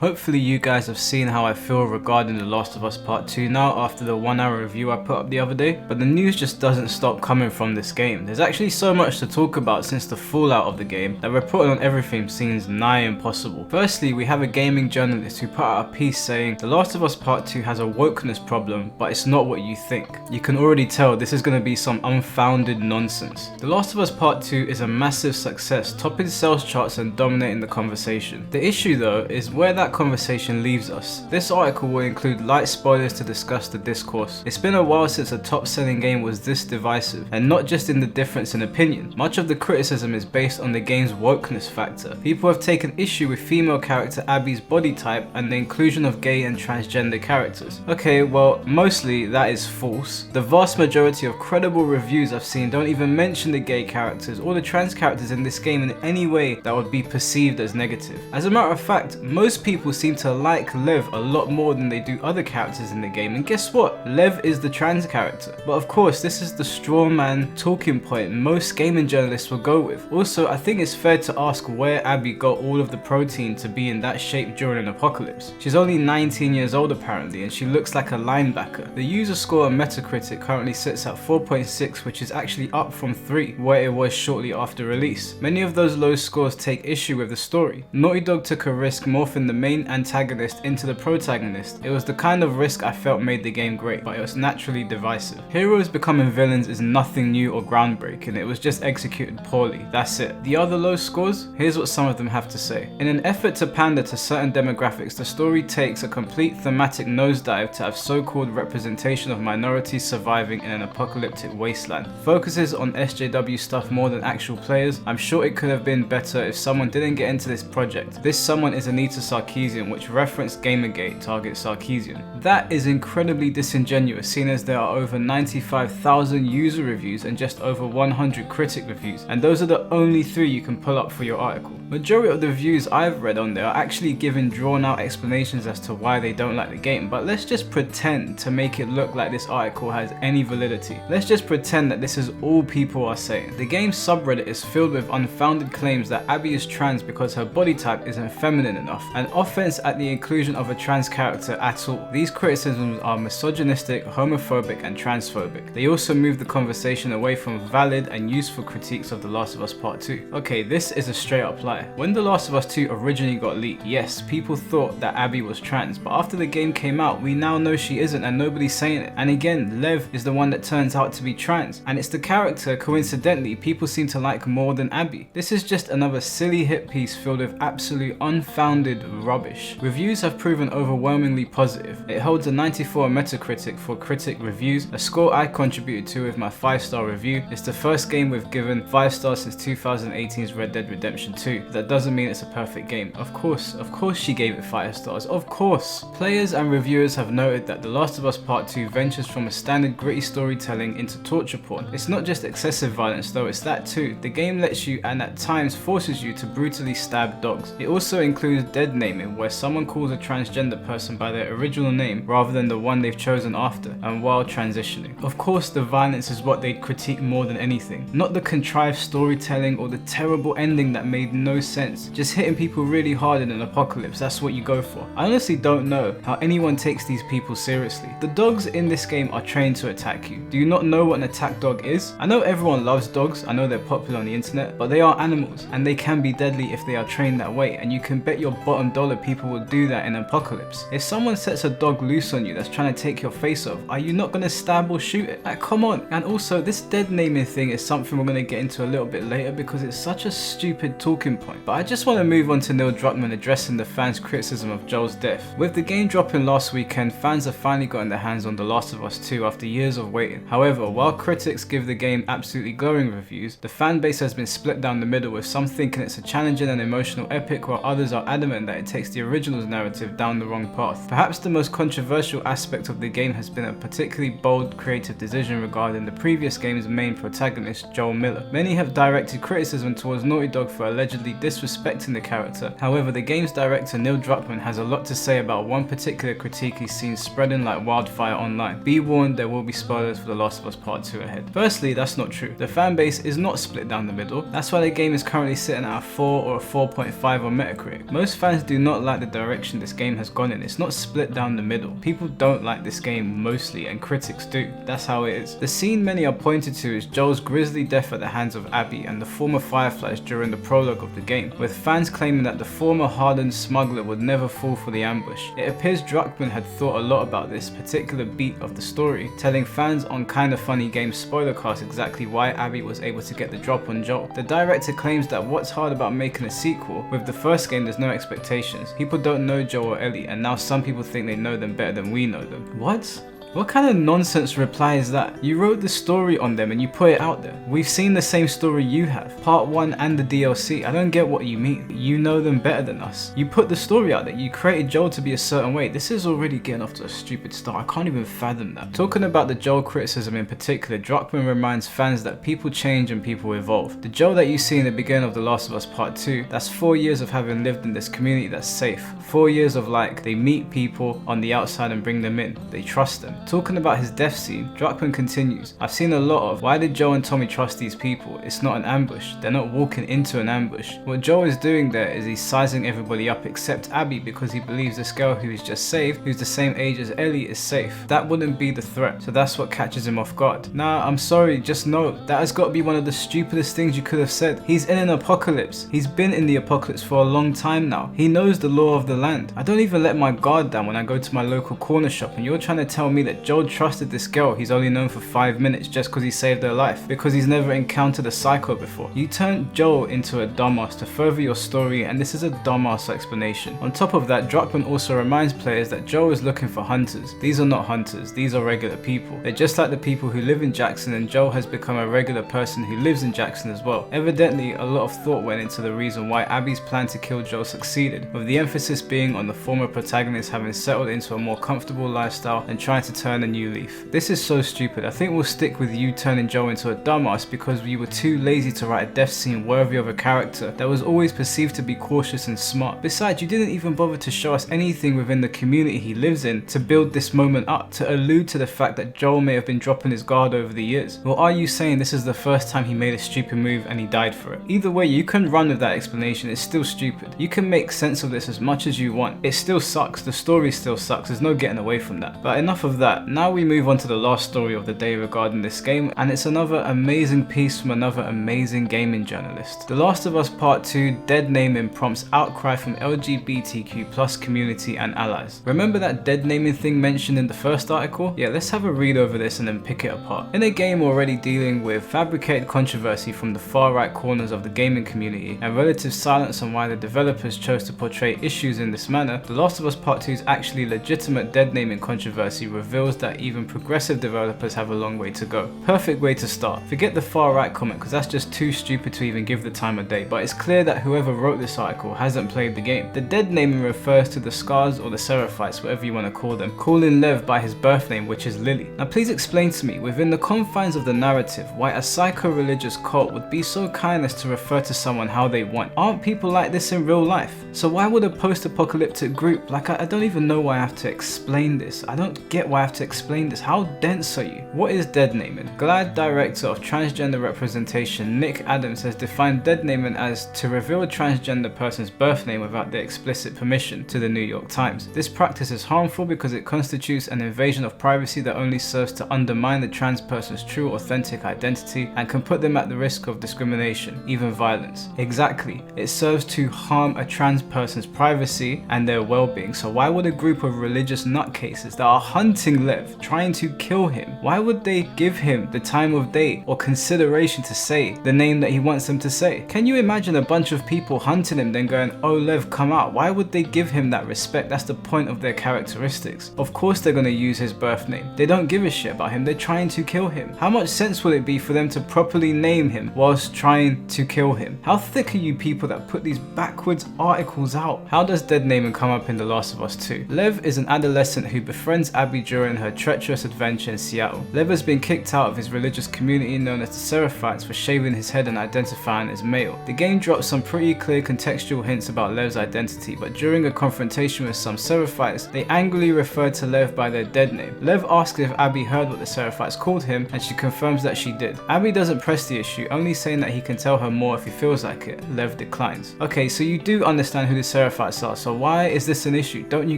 Hopefully you guys have seen how I feel regarding The Last of Us Part 2 now after the 1-hour review I put up the other day, but the news just doesn't stop coming from this game. There's actually so much to talk about since the fallout of the game that reporting on everything seems nigh impossible. Firstly, we have a gaming journalist who put out a piece saying The Last of Us Part 2 has a wokeness problem, but it's not what you think. You can already tell this is going to be some unfounded nonsense. The Last of Us Part 2 is a massive success, topping sales charts and dominating the conversation. The issue though is where that conversation leaves us. This article will include light spoilers to discuss the discourse. It's been a while since a top-selling game was this divisive, and not just in the difference in opinion. Much of the criticism is based on the game's wokeness factor. People have taken issue with female character Abby's body type and the inclusion of gay and transgender characters. Okay, well, mostly that is false. The vast majority of credible reviews I've seen don't even mention the gay characters or the trans characters in this game in any way that would be perceived as negative. As a matter of fact, most people seem to like Lev a lot more than they do other characters in the game, and guess what? Lev is the trans character. But of course, this is the straw man talking point most gaming journalists will go with. Also, I think it's fair to ask where Abby got all of the protein to be in that shape during an apocalypse. She's only 19 years old apparently, and she looks like a linebacker. The user score on Metacritic currently sits at 4.6, which is actually up from 3, where it was shortly after release. Many of those low scores take issue with the story. Naughty Dog took a risk morphing the main antagonist into the protagonist. It was the kind of risk I felt made the game great, but it was naturally divisive. Heroes becoming villains is nothing new or groundbreaking, it was just executed poorly, that's it. The other low scores? Here's what some of them have to say. In an effort to pander to certain demographics, the story takes a complete thematic nosedive to have so-called representation of minorities surviving in an apocalyptic wasteland. Focuses on SJW stuff more than actual players. I'm sure it could have been better if someone didn't get into this project. This someone is Anita Sarkeesian, which referenced Gamergate target Sarkeesian. That is incredibly disingenuous, seeing as there are over 95,000 user reviews and just over 100 critic reviews, and those are the only 3 you can pull up for your article. Majority of the reviews I've read on there are actually giving drawn out explanations as to why they don't like the game, but let's just pretend to make it look like this article has any validity. Let's just pretend that this is all people are saying. The game's subreddit is filled with unfounded claims that Abby is trans because her body type isn't feminine enough, and offense at the inclusion of a trans character at all. These criticisms are misogynistic, homophobic, and transphobic. They also move the conversation away from valid and useful critiques of The Last of Us Part 2. Okay, this is a straight up lie. When The Last of Us 2 originally got leaked, yes, people thought that Abby was trans, but after the game came out, we now know she isn't and nobody's saying it. And again, Lev is the one that turns out to be trans, and it's the character, coincidentally, people seem to like more than Abby. This is just another silly hit piece filled with absolute unfounded rubbish. Reviews have proven overwhelmingly positive. It holds a 94 on Metacritic for critic reviews, a score I contributed to with my 5-star review. It's the first game we've given 5 stars since 2018's Red Dead Redemption 2. That doesn't mean it's a perfect game. Of course she gave it 5 stars, of course. Players and reviewers have noted that The Last of Us Part 2 ventures from a standard gritty storytelling into torture porn. It's not just excessive violence though, it's that too. The game lets you and at times forces you to brutally stab dogs. It also includes deadnaming, where someone calls a transgender person by their original name rather than the one they've chosen after, and while transitioning. Of course the violence is what they'd critique more than anything, not the contrived storytelling or the terrible ending that made no sense. Just hitting people really hard in an apocalypse, that's what you go for. I honestly don't know how anyone takes these people seriously. The dogs in this game are trained to attack you. Do you not know what an attack dog is? I know everyone loves dogs, I know they're popular on the internet, but they are animals and they can be deadly if they are trained that way, and you can bet your bottom dollar people will do that in an apocalypse. If someone sets a dog loose on you that's trying to take your face off, are you not going to stab or shoot it? Like, come on. And also, this deadnaming thing is something we're going to get into a little bit later because it's such a stupid talking point. But I just want to move on to Neil Druckmann addressing the fans' criticism of Joel's death. With the game dropping last weekend, fans have finally gotten their hands on The Last of Us 2 after years of waiting. However, while critics give the game absolutely glowing reviews, the fan base has been split down the middle, with some thinking it's a challenging and emotional epic, while others are adamant that it takes the original's narrative down the wrong path. Perhaps the most controversial aspect of the game has been a particularly bold creative decision regarding the previous game's main protagonist, Joel Miller. Many have directed criticism towards Naughty Dog for allegedly disrespecting the character. However, the game's director Neil Druckmann has a lot to say about one particular critique he's seen spreading like wildfire online. Be warned, there will be spoilers for The Last of Us Part 2 ahead. Firstly, that's not true. The fanbase is not split down the middle. That's why the game is currently sitting at a 4 or a 4.5 on Metacritic. Most fans do not not like the direction this game has gone in. It's not split down the middle. People don't like this game mostly, and critics do. That's how it is. The scene many are pointed to is Joel's grisly death at the hands of Abby and the former Fireflies during the prologue of the game, with fans claiming that the former hardened smuggler would never fall for the ambush. It appears Druckmann had thought a lot about this particular beat of the story, telling fans on Kinda Funny Games Spoilercast exactly why Abby was able to get the drop on Joel. The director claims that what's hard about making a sequel, with the first game there's no expectations. People don't know Joel or Ellie, and now some people think they know them better than we know them. What? What kind of nonsense reply is that? You wrote the story on them and you put it out there. We've seen the same story you have, part 1 and the DLC. I don't get what you mean. You know them better than us. You put the story out there. You created Joel to be a certain way. This is already getting off to a stupid start. I can't even fathom that. Talking about the Joel criticism in particular, Druckmann reminds fans that people change and people evolve. The Joel that you see in the beginning of The Last of Us Part 2, that's 4 years of having lived in this community that's safe. 4 years of like, they meet people on the outside and bring them in. They trust them. Talking about his death scene, Druckmann continues, I've seen a lot of, why did Joel and Tommy trust these people? It's not an ambush. They're not walking into an ambush. What Joel is doing there is he's sizing everybody up except Abby because he believes this girl who he's just saved, who's the same age as Ellie, is safe. That wouldn't be the threat. So that's what catches him off guard. Nah, I'm sorry, just know, that has got to be one of the stupidest things you could have said. He's in an apocalypse. He's been in the apocalypse for a long time now. He knows the law of the land. I don't even let my guard down when I go to my local corner shop, and you're trying to tell me that Joel trusted this girl he's only known for 5 minutes just because he saved her life, because he's never encountered a psycho before. You turned Joel into a dumbass to further your story, and this is a dumbass explanation. On top of that, Druckmann also reminds players that Joel is looking for hunters. These are not hunters, these are regular people. They're just like the people who live in Jackson, and Joel has become a regular person who lives in Jackson as well. Evidently, a lot of thought went into the reason why Abby's plan to kill Joel succeeded, with the emphasis being on the former protagonist having settled into a more comfortable lifestyle and trying to turn a new leaf. This is so stupid. I think we'll stick with you turning Joel into a dumbass because you were too lazy to write a death scene worthy of a character that was always perceived to be cautious and smart. Besides, you didn't even bother to show us anything within the community he lives in to build this moment up, to allude to the fact that Joel may have been dropping his guard over the years. Or are you saying this is the first time he made a stupid move and he died for it? Either way, you can run with that explanation. It's still stupid. You can make sense of this as much as you want. It still sucks. The story still sucks. There's no getting away from that. But enough of that. Now we move on to the last story of the day regarding this game, and it's another amazing piece from another amazing gaming journalist. The Last of Us Part 2 Deadnaming prompts outcry from LGBTQ+ community and allies. Remember that deadnaming thing mentioned in the first article? Yeah, let's have a read over this and then pick it apart. In a game already dealing with fabricated controversy from the far right corners of the gaming community and relative silence on why the developers chose to portray issues in this manner, The Last of Us Part 2's actually legitimate deadnaming controversy reveals that even progressive developers have a long way to go. Perfect way to start. Forget the far right comment because that's just too stupid to even give the time of day, but it's clear that whoever wrote this article hasn't played the game. The deadnaming refers to the Scars or the Seraphites, whatever you want to call them, calling Lev by his birth name, which is Lily. Now please explain to me, within the confines of the narrative, why a psycho-religious cult would be so kind as to refer to someone how they want. Aren't people like this in real life? So why would a post-apocalyptic group, like I don't even know why I have to explain this. I don't get why I have to explain this. How dense are you? What is deadnaming? GLAAD director of transgender representation Nick Adams has defined deadnaming as to reveal a transgender person's birth name without their explicit permission to the New York Times. This practice is harmful because it constitutes an invasion of privacy that only serves to undermine the trans person's true authentic identity and can put them at the risk of discrimination, even violence. Exactly. It serves to harm a trans person's privacy and their well-being. So why would a group of religious nutcases that are hunting Lev, trying to kill him, why would they give him the time of day or consideration to say the name that he wants them to say? Can you imagine a bunch of people hunting him then going, oh Lev, come out? Why would they give him that respect? That's the point of their characteristics. Of course they're going to use his birth name. They don't give a shit about him. They're trying to kill him. How much sense will it be for them to properly name him whilst trying to kill him? How thick are you people that put these backwards articles out? How does deadnaming come up in The Last of Us 2? Lev is an adolescent who befriends Abby during during her treacherous adventure in Seattle. Lev has been kicked out of his religious community known as the Seraphites for shaving his head and identifying as male. The game drops some pretty clear contextual hints about Lev's identity, but during a confrontation with some Seraphites, they angrily refer to Lev by their dead name. Lev asks if Abby heard what the Seraphites called him, and she confirms that she did. Abby doesn't press the issue, only saying that he can tell her more if he feels like it. Lev declines. Okay, so you do understand who the Seraphites are, so why is this an issue? Don't you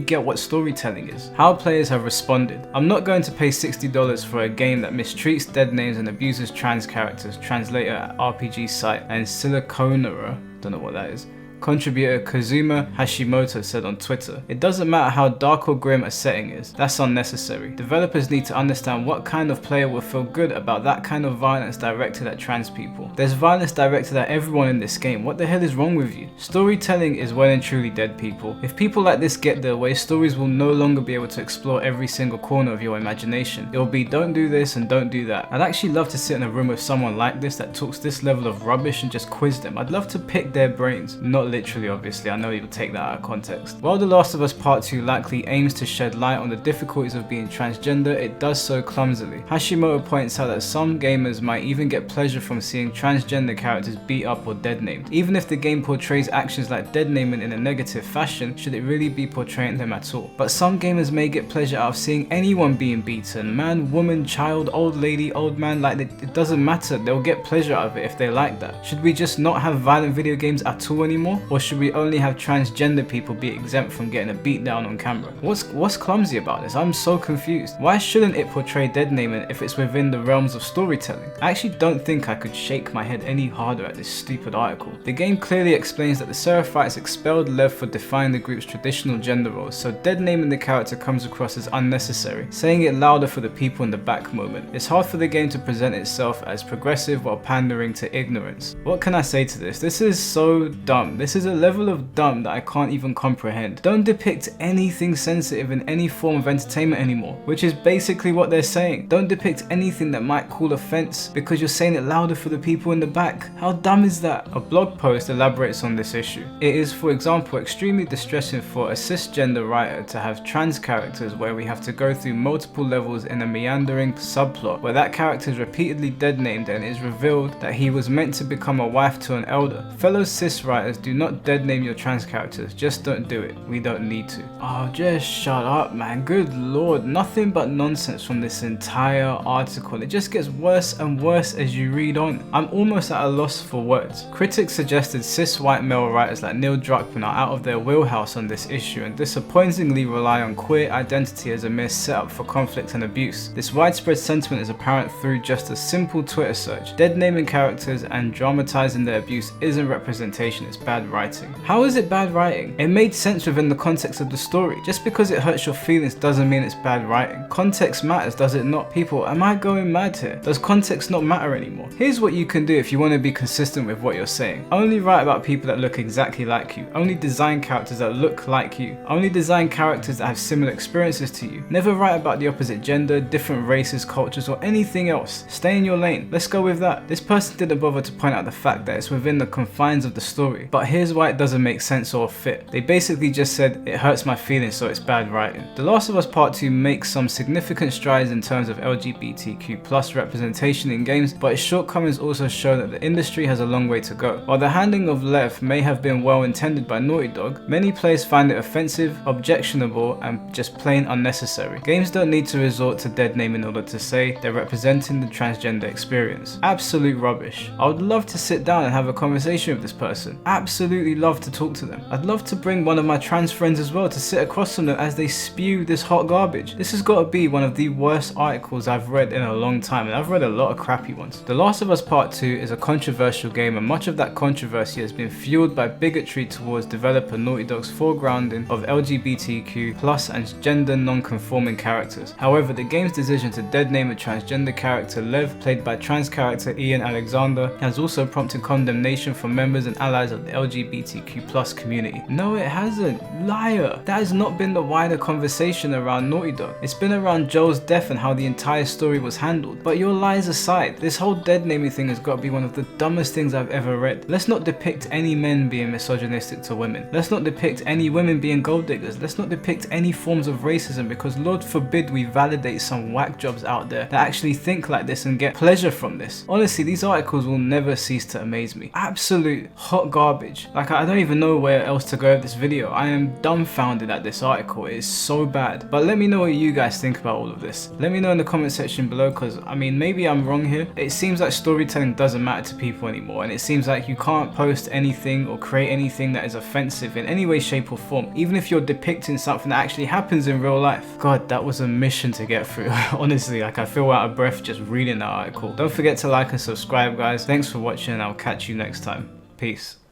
get what storytelling is? How players have responded. I'm not going to pay $60 for a game that mistreats dead names and abuses trans characters, translator at RPG site and Siliconera, don't know what that is, contributor Kazuma Hashimoto said on Twitter. It doesn't matter how dark or grim a setting is, that's unnecessary. Developers need to understand what kind of player will feel good about that kind of violence directed at trans people. There's violence directed at everyone in this game, what the hell is wrong with you? Storytelling is well and truly dead, people. If people like this get their way, stories will no longer be able to explore every single corner of your imagination. It will be don't do this and don't do that. I'd actually love to sit in a room with someone like this that talks this level of rubbish and just quiz them. I'd love to pick their brains, not literally, obviously, I know you'll take that out of context. While The Last of Us Part 2 likely aims to shed light on the difficulties of being transgender, it does so clumsily. Hashimoto points out that some gamers might even get pleasure from seeing transgender characters beat up or dead named. Even if the game portrays actions like dead naming in a negative fashion, should it really be portraying them at all? But some gamers may get pleasure out of seeing anyone being beaten, man, woman, child, old lady, old man, like it doesn't matter, they'll get pleasure out of it if they like that. Should we just not have violent video games at all anymore? Or should we only have transgender people be exempt from getting a beat down on camera? What's clumsy about this? I'm so confused. Why shouldn't it portray dead naming if it's within the realms of storytelling? I actually don't think I could shake my head any harder at this stupid article. The game clearly explains that the Seraphites expelled Lev for defying the group's traditional gender roles, so dead naming the character comes across as unnecessary, saying it louder for the people in the back moment. It's hard for the game to present itself as progressive while pandering to ignorance. What can I say to this? This is so dumb. This is a level of dumb that I can't even comprehend. Don't depict anything sensitive in any form of entertainment anymore, which is basically what they're saying. Don't depict anything that might call offense because you're saying it louder for the people in the back. How dumb is that? A blog post elaborates on this issue. It is, for example, extremely distressing for a cisgender writer to have trans characters where we have to go through multiple levels in a meandering subplot where that character is repeatedly dead named and it is revealed that he was meant to become a wife to an elder. Fellow cis writers, do not dead name your trans characters, just don't do it. We don't need to. Oh, just shut up, man. Good lord, nothing but nonsense from this entire article. It just gets worse and worse as you read on. I'm almost at a loss for words. Critics suggested cis white male writers like Neil Druckmann are out of their wheelhouse on this issue and disappointingly rely on queer identity as a mere setup for conflict and abuse. This widespread sentiment is apparent through just a simple Twitter search. Dead naming characters and dramatizing their abuse isn't representation, it's bad writing. How is it bad writing? It made sense within the context of the story. Just because it hurts your feelings doesn't mean it's bad writing. Context matters, does it not? People, am I going mad here? Does context not matter anymore? Here's what you can do if you want to be consistent with what you're saying. Only write about people that look exactly like you. Only design characters that look like you. Only design characters that have similar experiences to you. Never write about the opposite gender, different races, cultures, or anything else. Stay in your lane. Let's go with that. This person didn't bother to point out the fact that it's within the confines of the story. But here's why it doesn't make sense or fit. They basically just said, it hurts my feelings, so it's bad writing. The Last of Us Part 2 makes some significant strides in terms of LGBTQ+ representation in games, but its shortcomings also show that the industry has a long way to go. While the handling of Lev may have been well intended by Naughty Dog, many players find it offensive, objectionable, and just plain unnecessary. Games don't need to resort to dead name in order to say they're representing the transgender experience. Absolute rubbish. I would love to sit down and have a conversation with this person. Absolutely love to talk to them. I'd love to bring one of my trans friends as well to sit across from them as they spew this hot garbage. This has got to be one of the worst articles I've read in a long time, and I've read a lot of crappy ones. The Last of Us Part 2 is a controversial game, and much of that controversy has been fueled by bigotry towards developer Naughty Dog's foregrounding of LGBTQ+ and gender non-conforming characters. However, the game's decision to dead name a transgender character Lev, played by trans character Ian Alexander, has also prompted condemnation from members and allies of the LGBTQ+ community. No, it hasn't. Liar. That has not been the wider conversation around Naughty Dog. It's been around Joel's death and how the entire story was handled. But your lies aside, this whole Deadnaming thing has got to be one of the dumbest things I've ever read. Let's not depict any men being misogynistic to women. Let's not depict any women being gold diggers. Let's not depict any forms of racism, because Lord forbid we validate some whack jobs out there that actually think like this and get pleasure from this. Honestly, these articles will never cease to amaze me. Absolute hot garbage. Like, I don't even know where else to go with this video. I am dumbfounded at this article. It is so bad. But let me know what you guys think about all of this. Let me know in the comment section below, because I mean, maybe I'm wrong here. It seems like storytelling doesn't matter to people anymore, and it seems like you can't post anything or create anything that is offensive in any way, shape or form, even if you're depicting something that actually happens in real life. God, that was a mission to get through. Honestly, like, I feel out of breath just reading that article. Don't forget to like and subscribe, guys. Thanks for watching, and I'll catch you next time. Peace.